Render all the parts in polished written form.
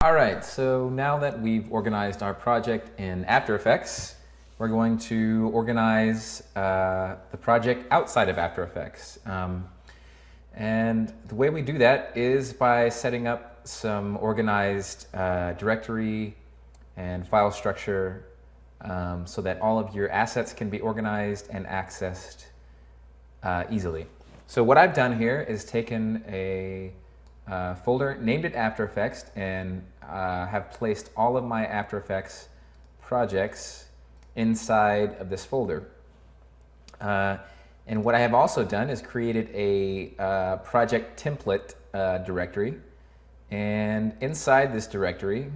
All right, so now that we've organized our project in After Effects, we're going to organize the project outside of After Effects. And the way we do that is by setting up some organized directory and file structure so that all of your assets can be organized and accessed easily. So what I've done here is taken a folder, named it After Effects, and have placed all of my After Effects projects inside of this folder. And what I have also done is created a project template directory, and inside this directory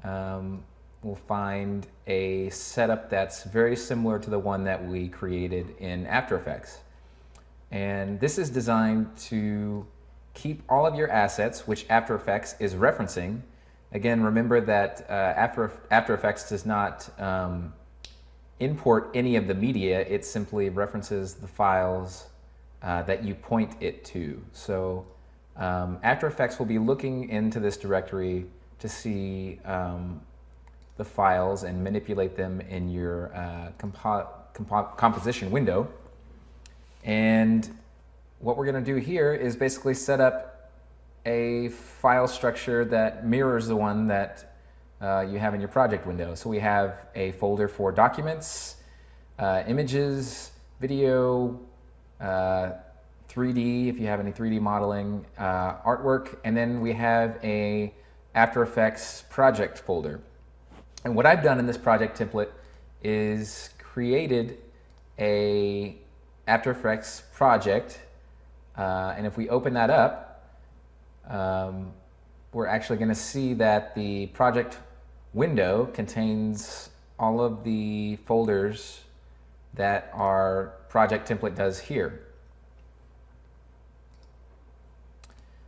we'll find a setup that's very similar to the one that we created in After Effects. And this is designed to keep all of your assets, which After Effects is referencing. Again, remember that After Effects does not import any of the media. It simply references the files that you point it to. So After Effects will be looking into this directory to see the files and manipulate them in your composition window. And what we're going to do here is basically set up a file structure that mirrors the one that you have in your project window. So we have a folder for documents, images, video, 3D if you have any 3D modeling, artwork, and then we have a After Effects project folder. And what I've done in this project template is created a After Effects project. And if we open that up, we're actually going to see that the project window contains all of the folders that our project template does here.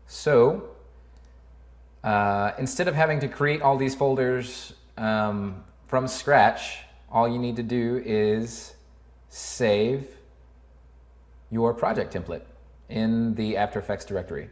So instead of having to create all these folders from scratch, all you need to do is save your project template in the After Effects directory.